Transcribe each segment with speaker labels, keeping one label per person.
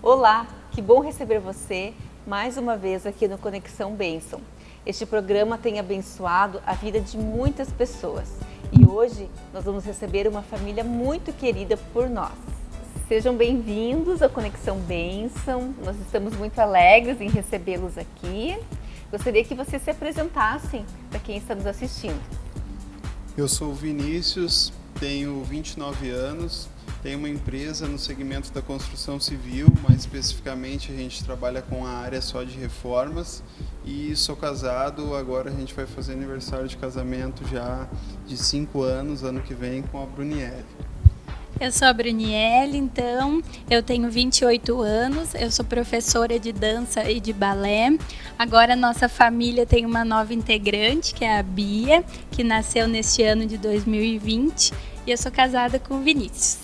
Speaker 1: Olá, que bom receber você mais uma vez aqui no Conexão Bênção. Este programa tem abençoado a vida de muitas pessoas e hoje nós vamos receber uma família muito querida por nós. Sejam bem-vindos ao Conexão Bênção, nós estamos muito alegres em recebê-los aqui. Gostaria que vocês se apresentassem para quem está nos assistindo.
Speaker 2: Eu sou o Vinícius, tenho 29 anos. Tenho uma empresa no segmento da construção civil, mais especificamente a gente trabalha com a área só de reformas e sou casado, agora a gente vai fazer aniversário de casamento já de 5 anos, ano que vem, com a Brunielle.
Speaker 3: Eu sou a Brunielle, então, eu tenho 28 anos, eu sou professora de dança e de balé. Agora nossa família tem uma nova integrante, que é a Bia, que nasceu neste ano de 2020 e eu sou casada com o Vinícius.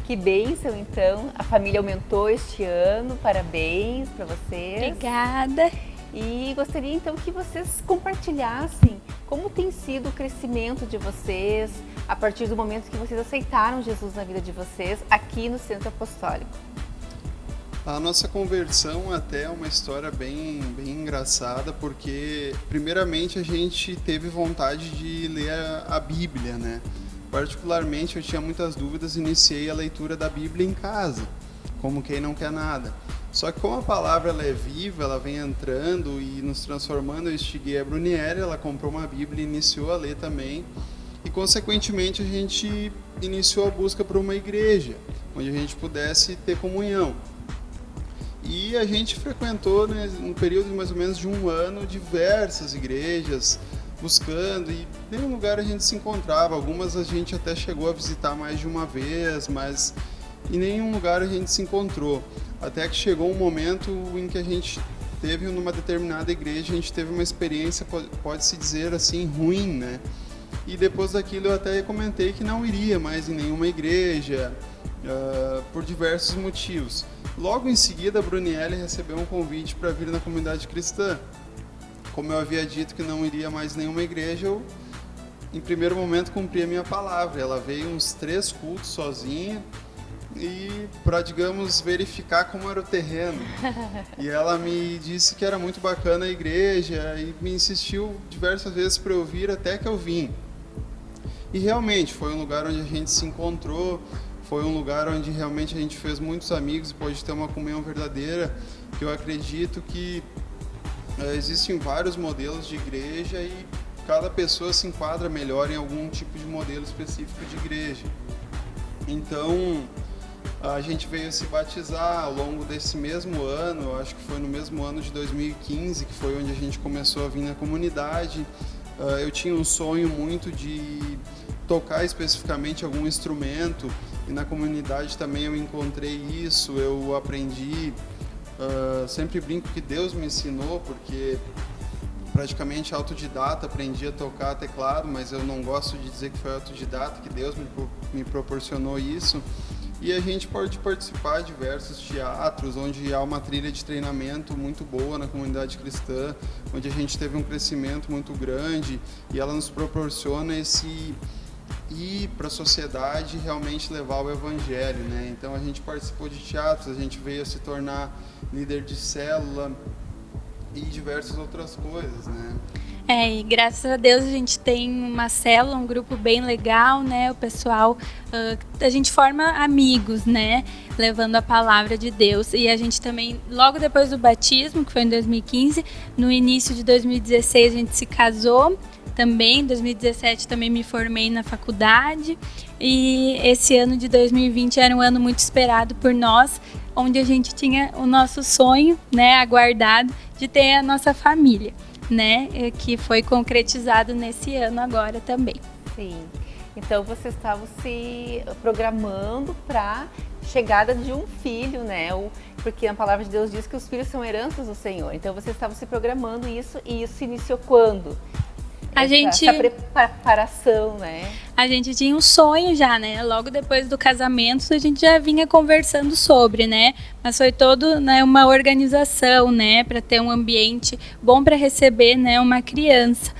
Speaker 1: Que bênção, então, a família aumentou este ano, parabéns para vocês.
Speaker 3: Obrigada.
Speaker 1: E gostaria então que vocês compartilhassem como tem sido o crescimento de vocês a partir do momento que vocês aceitaram Jesus na vida de vocês aqui no Centro Apostólico.
Speaker 2: A nossa conversão até é uma história bem engraçada, porque primeiramente a gente teve vontade de ler a Bíblia, né? Particularmente, eu tinha muitas dúvidas e iniciei a leitura da Bíblia em casa, como quem não quer nada. Só que como a palavra ela é viva, ela vem entrando e nos transformando, eu instiguei a Brunielle, ela comprou uma Bíblia e iniciou a ler também. E, consequentemente, a gente iniciou a busca por uma igreja, onde a gente pudesse ter comunhão. E a gente frequentou, né, no período de mais ou menos de um ano, diversas igrejas, buscando, e nenhum lugar a gente se encontrava. Algumas a gente até chegou a visitar mais de uma vez, mas em nenhum lugar a gente se encontrou. Até que chegou um momento em que a gente teve, numa determinada igreja, a gente teve uma experiência, pode-se dizer assim, ruim, né? E depois daquilo eu até comentei que não iria mais em nenhuma igreja, por diversos motivos. Logo em seguida, a Brunielle recebeu um convite para vir na comunidade cristã. Como eu havia dito que não iria mais em nenhuma igreja, eu, em primeiro momento, cumpri a minha palavra. Ela veio uns 3 cultos sozinha e para, digamos, verificar como era o terreno. E ela me disse que era muito bacana a igreja e me insistiu diversas vezes para eu vir, até que eu vim. E realmente foi um lugar onde a gente se encontrou, foi um lugar onde realmente a gente fez muitos amigos e pôde ter uma comunhão verdadeira, que eu acredito que existem vários modelos de igreja e cada pessoa se enquadra melhor em algum tipo de modelo específico de igreja. Então, a gente veio se batizar ao longo desse mesmo ano, eu acho que foi no mesmo ano de 2015, que foi onde a gente começou a vir na comunidade. Eu tinha um sonho muito de tocar especificamente algum instrumento e na comunidade também eu encontrei isso, eu aprendi. Sempre brinco que Deus me ensinou, porque praticamente autodidata, aprendi a tocar teclado, mas eu não gosto de dizer que foi autodidata, que Deus me proporcionou isso. E a gente pode participar de diversos teatros, onde há uma trilha de treinamento muito boa na comunidade cristã, onde a gente teve um crescimento muito grande e ela nos proporciona esse ir para a sociedade e realmente levar o evangelho, né? Então a gente participou de teatros, a gente veio a se tornar líder de célula e diversas outras coisas, né?
Speaker 3: E graças a Deus a gente tem uma célula, um grupo bem legal, né? O pessoal, a gente forma amigos, né? Levando a palavra de Deus. E a gente também, logo depois do batismo, que foi em 2015, no início de 2016 a gente se casou. Também, em 2017 também me formei na faculdade e esse ano de 2020 era um ano muito esperado por nós, onde a gente tinha o nosso sonho, né, aguardado de ter a nossa família, né, que foi concretizado nesse ano agora também.
Speaker 1: Sim, então vocês estavam se programando para chegada de um filho, né? Porque a palavra de Deus diz que os filhos são heranças do Senhor. Então vocês estavam se programando isso, e isso iniciou quando? Essa preparação, né?
Speaker 3: a gente tinha um sonho já, né? Logo depois do casamento, a gente já vinha conversando sobre, né? Mas foi todo, né, uma organização, né, para ter um ambiente bom para receber, né, uma criança.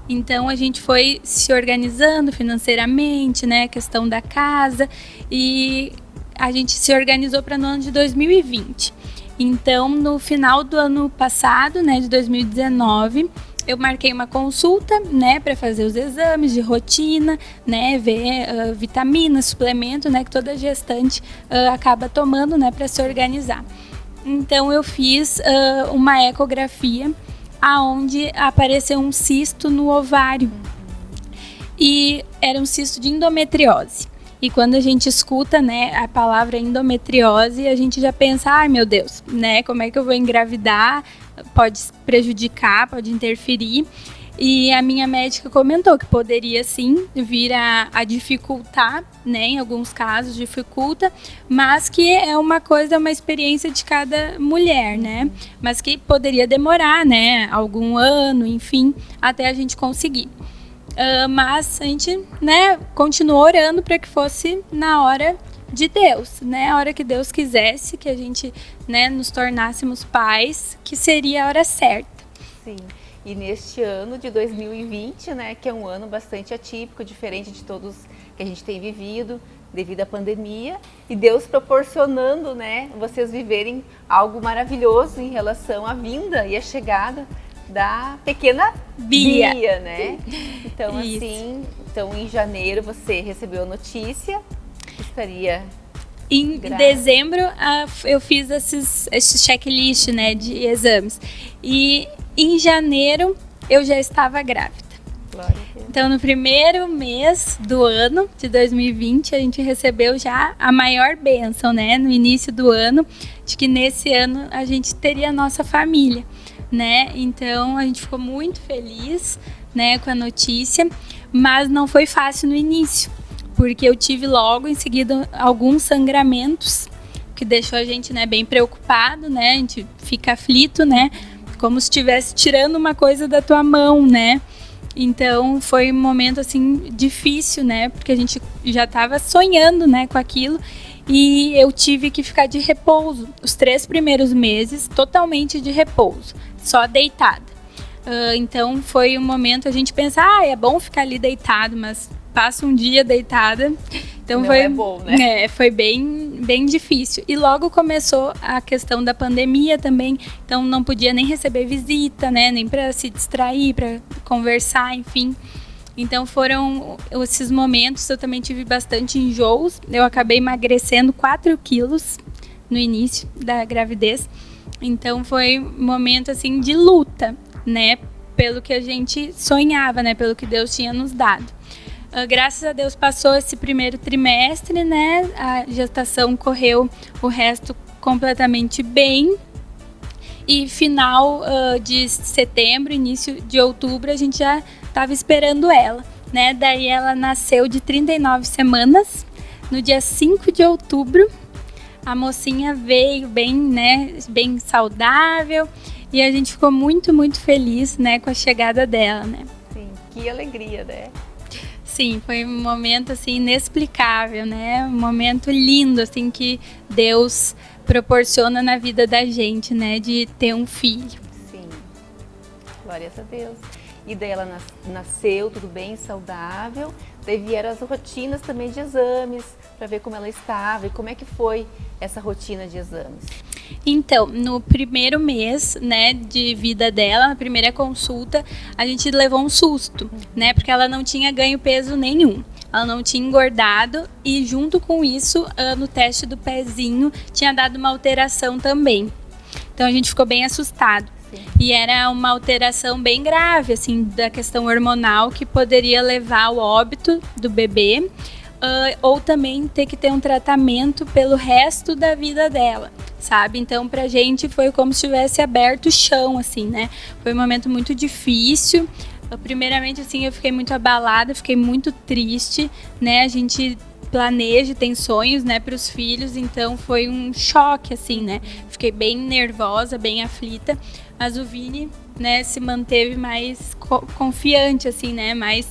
Speaker 3: Então a gente foi se organizando financeiramente, né, a questão da casa, e a gente se organizou para no ano de 2020. Então, no final do ano passado, né, de 2019, eu marquei uma consulta, né, para fazer os exames de rotina, né, ver vitaminas, suplemento, né, que toda gestante acaba tomando, né, para se organizar. Então, eu fiz uma ecografia, aonde apareceu um cisto no ovário, e era um cisto de endometriose. E quando a gente escuta, né, a palavra endometriose, a gente já pensa, ai meu Deus, né, como é que eu vou engravidar? Pode prejudicar, pode interferir. E a minha médica comentou que poderia sim vir a dificultar, né, em alguns casos dificulta, mas que é uma coisa, uma experiência de cada mulher, né, mas que poderia demorar, né, algum ano, enfim, até a gente conseguir. Mas a gente, né, continuou orando para que fosse na hora de Deus, né, a hora que Deus quisesse que a gente, né, nos tornássemos pais, que seria a hora certa.
Speaker 1: Sim. E neste ano de 2020, né, que é um ano bastante atípico, diferente de todos que a gente tem vivido devido à pandemia, e Deus proporcionando, né, vocês viverem algo maravilhoso em relação à vinda e à chegada da pequena Bia, né? Então,
Speaker 3: Isso.
Speaker 1: assim, então em janeiro você recebeu a notícia, estaria
Speaker 3: Em dezembro eu fiz esses checklist, né, de exames. E em janeiro eu já estava grávida.
Speaker 1: Glória a Deus.
Speaker 3: Então no primeiro mês do ano de 2020 a gente recebeu já a maior bênção, né, no início do ano, de que nesse ano a gente teria a nossa família, né? Então a gente ficou muito feliz, né, com a notícia, mas não foi fácil no início, porque eu tive logo em seguida alguns sangramentos que deixou a gente, né, bem preocupado, né? A gente fica aflito, né? Como se estivesse tirando uma coisa da tua mão, né? Então foi um momento assim difícil, né? Porque a gente já estava sonhando, né, com aquilo. E eu tive que ficar de repouso os 3 primeiros meses, totalmente de repouso, só deitada. Então foi um momento a gente pensar, é bom ficar ali deitado, mas passa um dia deitada. Então
Speaker 1: não
Speaker 3: foi,
Speaker 1: é bom, né?
Speaker 3: Foi bem difícil. E logo começou a questão da pandemia também, então não podia nem receber visita, né? Nem para se distrair, para conversar, enfim. Então foram esses momentos, eu também tive bastante enjoos. Eu acabei emagrecendo 4 quilos no início da gravidez. Então foi um momento assim de luta, né? Pelo que a gente sonhava, né? Pelo que Deus tinha nos dado. Graças a Deus passou esse primeiro trimestre, né? A gestação correu o resto completamente bem. E final de setembro, início de outubro, a gente já estava esperando ela, né? Daí ela nasceu de 39 semanas. No dia 5 de outubro, a mocinha veio bem, né? Bem saudável. E a gente ficou muito, muito feliz, né? Com a chegada dela, né?
Speaker 1: Sim, que alegria, né?
Speaker 3: Sim, foi um momento assim inexplicável, né? Um momento lindo assim que Deus proporciona na vida da gente, né? De ter um filho.
Speaker 1: Sim, glórias a Deus. E daí ela nasceu tudo bem, saudável. Daí vieram as rotinas também de exames para ver como ela estava e como é que foi essa rotina de exames.
Speaker 3: Então, no primeiro mês, né, de vida dela, na primeira consulta, a gente levou um susto, né, porque ela não tinha ganho peso nenhum. Ela não tinha engordado e junto com isso, no teste do pezinho, tinha dado uma alteração também. Então a gente ficou bem assustado.
Speaker 1: Sim.
Speaker 3: E era uma alteração bem grave, assim, da questão hormonal que poderia levar ao óbito do bebê, ou também ter que ter um tratamento pelo resto da vida dela, sabe? Então pra gente foi como se tivesse aberto o chão, assim, né? Foi um momento muito difícil. Primeiramente, assim, eu fiquei muito abalada, fiquei muito triste, né? A gente planeja, tem sonhos, né, para os filhos, então foi um choque, assim, né? Fiquei bem nervosa, bem aflita, mas o Vini, né, se manteve mais confiante, assim, né? Mais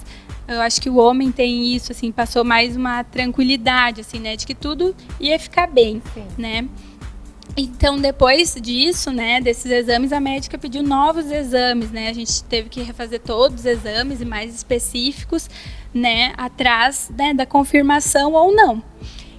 Speaker 3: eu acho que o homem tem isso, assim, passou mais uma tranquilidade, assim, né, de que tudo ia ficar bem,
Speaker 1: Sim.
Speaker 3: né. Então, depois disso, né, desses exames, a médica pediu novos exames, né, a gente teve que refazer todos os exames e mais específicos, né, atrás, né, da confirmação ou não.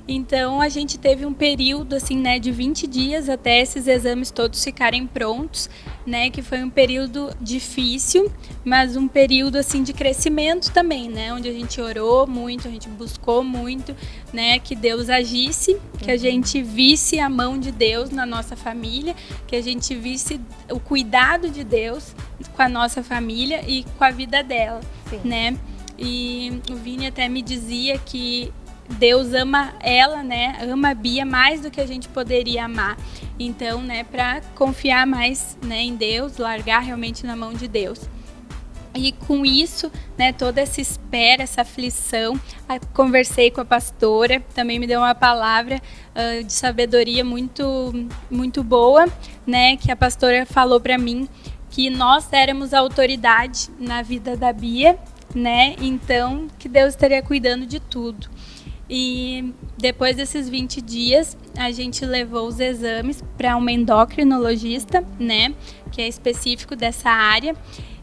Speaker 3: Então, a gente teve um período, assim, né, de 20 dias até esses exames todos ficarem prontos, né, que foi um período difícil, mas um período, assim, de crescimento também, né, onde a gente orou muito, a gente buscou muito, né, que Deus agisse, que a gente visse a mão de Deus na nossa família, que a gente visse o cuidado de Deus com a nossa família e com a vida dela,
Speaker 1: Sim.
Speaker 3: né. E o Vini até me dizia que Deus ama ela, né? Ama a Bia mais do que a gente poderia amar. Então, né, para confiar mais, né, em Deus, largar realmente na mão de Deus. E com isso, né, toda essa espera, essa aflição, conversei com a pastora, também me deu uma palavra de sabedoria muito, muito boa, né, que a pastora falou para mim que nós éramos a autoridade na vida da Bia, né? Então, que Deus estaria cuidando de tudo. E depois desses 20 dias, a gente levou os exames para uma endocrinologista, né, que é específico dessa área,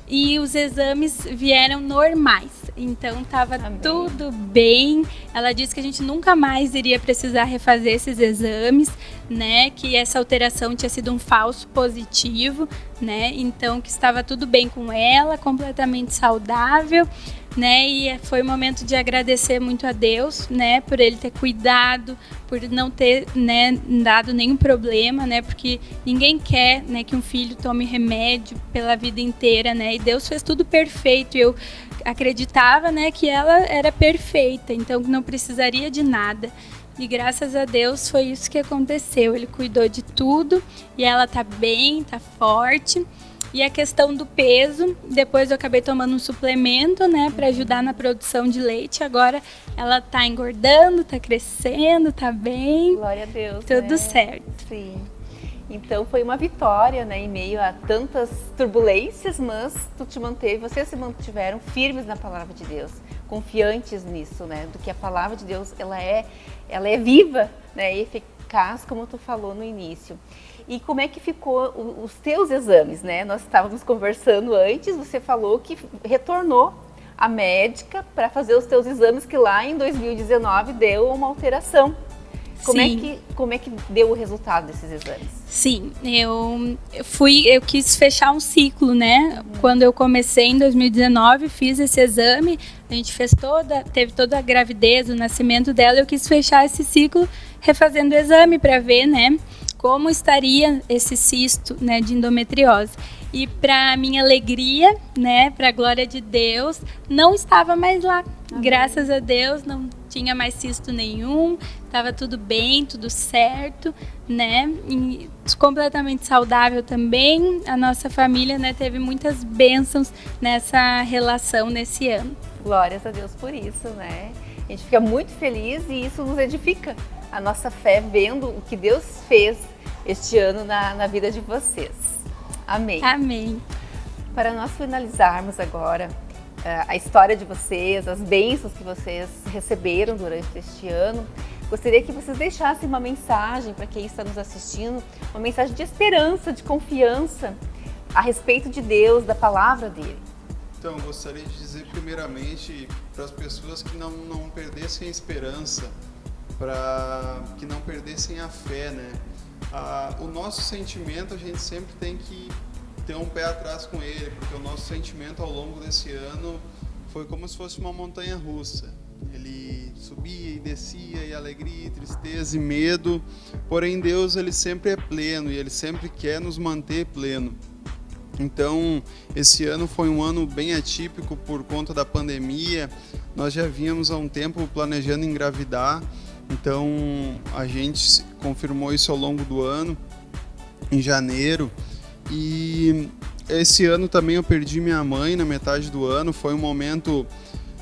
Speaker 3: e os exames vieram normais. Então, estava tudo bem. Ela disse que a gente nunca mais iria precisar refazer esses exames, né, que essa alteração tinha sido um falso positivo, né, então que estava tudo bem com ela, completamente saudável, né, e foi um momento de agradecer muito a Deus, né, por Ele ter cuidado, por não ter, né, dado nenhum problema, né, porque ninguém quer, né, que um filho tome remédio pela vida inteira, né, e Deus fez tudo perfeito. Eu acreditava, né, que ela era perfeita, então não precisaria de nada. E graças a Deus foi isso que aconteceu. Ele cuidou de tudo e ela tá bem, tá forte. E a questão do peso, depois eu acabei tomando um suplemento, né, para ajudar na produção de leite. Agora ela tá engordando, tá crescendo, tá bem.
Speaker 1: Glória a Deus.
Speaker 3: Tudo
Speaker 1: né?
Speaker 3: certo.
Speaker 1: Sim. Então foi uma vitória, né, em meio a tantas turbulências, mas vocês se mantiveram firmes na palavra de Deus, confiantes nisso, né, do que a palavra de Deus ela é viva, né, e eficaz, como tu falou no início. E como é que ficou os teus exames, né? Nós estávamos conversando antes, você falou que retornou à médica para fazer os teus exames, que lá em 2019 deu uma alteração. Como é que deu o resultado desses exames?
Speaker 3: Sim, eu quis fechar um ciclo, né? Quando eu comecei em 2019, fiz esse exame, a gente teve toda a gravidez, o nascimento dela, eu quis fechar esse ciclo refazendo o exame para ver, né, como estaria esse cisto, né, de endometriose. E para minha alegria, né, para a glória de Deus, não estava mais lá. Amém. Graças a Deus, não tinha mais cisto nenhum, estava tudo bem, tudo certo, né, e completamente saudável também. A nossa família, né, teve muitas bênçãos nessa relação nesse ano.
Speaker 1: Glórias a Deus por isso, né? A gente fica muito feliz e isso nos edifica a nossa fé, vendo o que Deus fez este ano na vida de vocês. Amém.
Speaker 3: Amém.
Speaker 1: Para nós finalizarmos agora a história de vocês, as bênçãos que vocês receberam durante este ano, gostaria que vocês deixassem uma mensagem para quem está nos assistindo, uma mensagem de esperança, de confiança a respeito de Deus, da palavra dele.
Speaker 2: Então, eu gostaria de dizer primeiramente para as pessoas que não perdessem a esperança, para que não perdessem a fé, né? O nosso sentimento, a gente sempre tem que ter um pé atrás com ele, porque o nosso sentimento ao longo desse ano foi como se fosse uma montanha russa. Ele subia e descia, e alegria, e tristeza e medo, porém Deus, ele sempre é pleno e ele sempre quer nos manter pleno. Então, esse ano foi um ano bem atípico por conta da pandemia. Nós já vínhamos há um tempo planejando engravidar, então a gente confirmou isso ao longo do ano, em janeiro. E esse ano também eu perdi minha mãe na metade do ano. Foi um momento,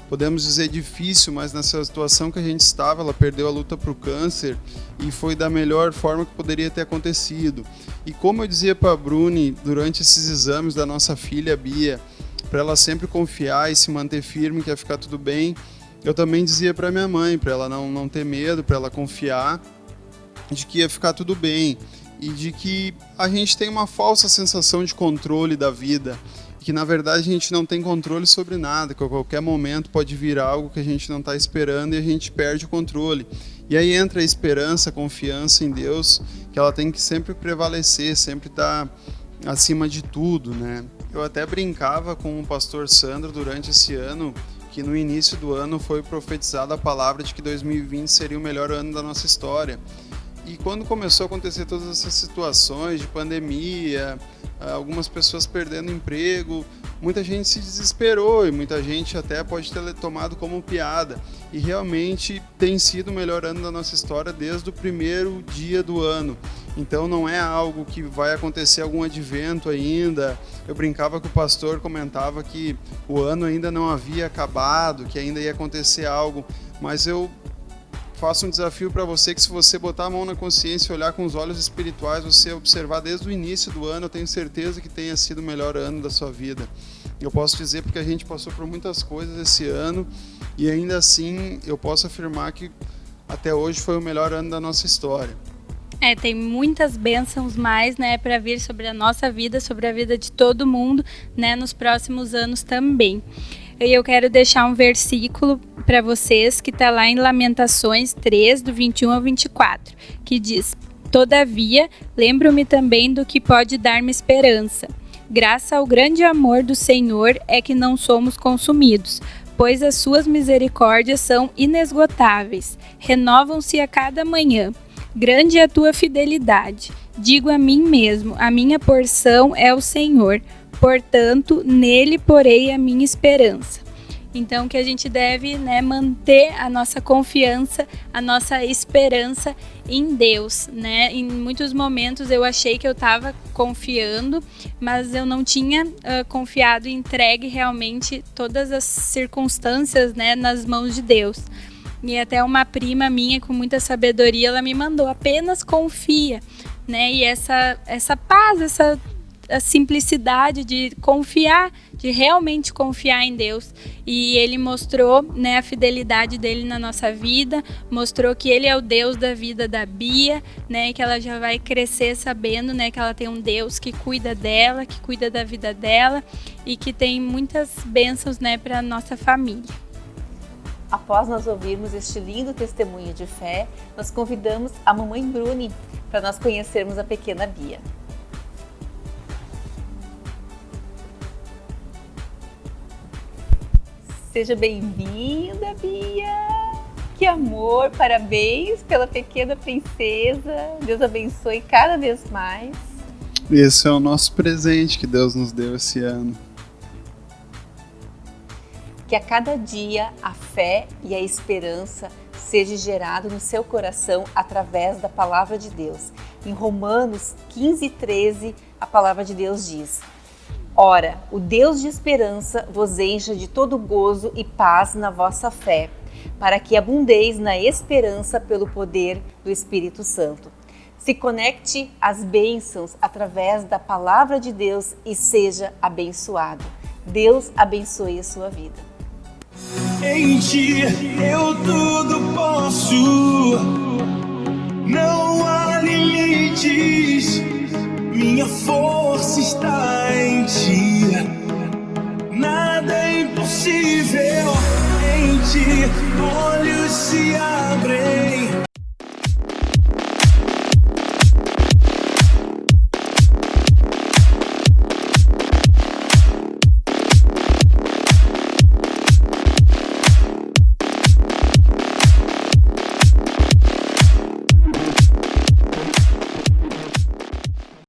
Speaker 2: podemos dizer, difícil, mas nessa situação que a gente estava, ela perdeu a luta para o câncer e foi da melhor forma que poderia ter acontecido. E como eu dizia para a Bruni durante esses exames da nossa filha Bia, para ela sempre confiar e se manter firme, que ia ficar tudo bem. Eu também dizia para minha mãe, para ela não ter medo, para ela confiar de que ia ficar tudo bem e de que a gente tem uma falsa sensação de controle da vida, que na verdade a gente não tem controle sobre nada, que a qualquer momento pode vir algo que a gente não está esperando e a gente perde o controle. E aí entra a esperança, a confiança em Deus, que ela tem que sempre prevalecer, sempre estar acima de tudo, né? Eu até brincava com o pastor Sandro durante esse ano, que no início do ano foi profetizada a palavra de que 2020 seria o melhor ano da nossa história. E quando começou a acontecer todas essas situações de pandemia, algumas pessoas perdendo emprego, muita gente se desesperou e muita gente até pode ter tomado como piada. E realmente tem sido o melhor ano da nossa história desde o primeiro dia do ano. Então não é algo que vai acontecer algum advento ainda. Eu brincava que o pastor comentava que o ano ainda não havia acabado, que ainda ia acontecer algo, mas eu faço um desafio para você que se você botar a mão na consciência e olhar com os olhos espirituais, você observar desde o início do ano, eu tenho certeza que tenha sido o melhor ano da sua vida. Eu posso dizer porque a gente passou por muitas coisas esse ano e ainda assim eu posso afirmar que até hoje foi o melhor ano da nossa história.
Speaker 3: Tem muitas bênçãos mais, né, para vir sobre a nossa vida, sobre a vida de todo mundo, né, nos próximos anos também. E eu quero deixar um versículo para vocês que está lá em Lamentações 3, do 21 ao 24, que diz: Todavia, lembro-me também do que pode dar-me esperança. Graças ao grande amor do Senhor é que não somos consumidos, pois as suas misericórdias são inesgotáveis, renovam-se a cada manhã. Grande é a tua fidelidade. Digo a mim mesmo, a minha porção é o Senhor. Portanto, nele porei a minha esperança. Então, que a gente deve, né, manter a nossa confiança, a nossa esperança em Deus, né? Em muitos momentos eu achei que eu estava confiando, mas eu não tinha confiado e entregue realmente todas as circunstâncias, né, nas mãos de Deus. E até uma prima minha, com muita sabedoria, ela me mandou: apenas confia, né? E essa paz, a simplicidade de confiar, de realmente confiar em Deus. E ele mostrou, né, a fidelidade dele na nossa vida, mostrou que ele é o Deus da vida da Bia, né, que ela já vai crescer sabendo, né, que ela tem um Deus que cuida dela, que cuida da vida dela e que tem muitas bênçãos, né, para a nossa família.
Speaker 1: Após nós ouvirmos este lindo testemunho de fé, nós convidamos a mamãe Bruni para nós conhecermos a pequena Bia. Seja bem-vinda, Bia! Que amor! Parabéns pela pequena princesa! Deus abençoe cada vez mais.
Speaker 2: Esse é o nosso presente que Deus nos deu esse ano.
Speaker 1: Que a cada dia a fé e a esperança seja gerado no seu coração através da palavra de Deus. Em Romanos 15:13, a palavra de Deus diz: Ora, o Deus de esperança vos encha de todo gozo e paz na vossa fé, para que abundeis na esperança pelo poder do Espírito Santo. Se conecte às bênçãos através da palavra de Deus e seja abençoado. Deus abençoe a sua vida.
Speaker 4: Em ti eu tudo posso, não há limites, minha força está em ti, nada é impossível. Em ti olhos se abrem.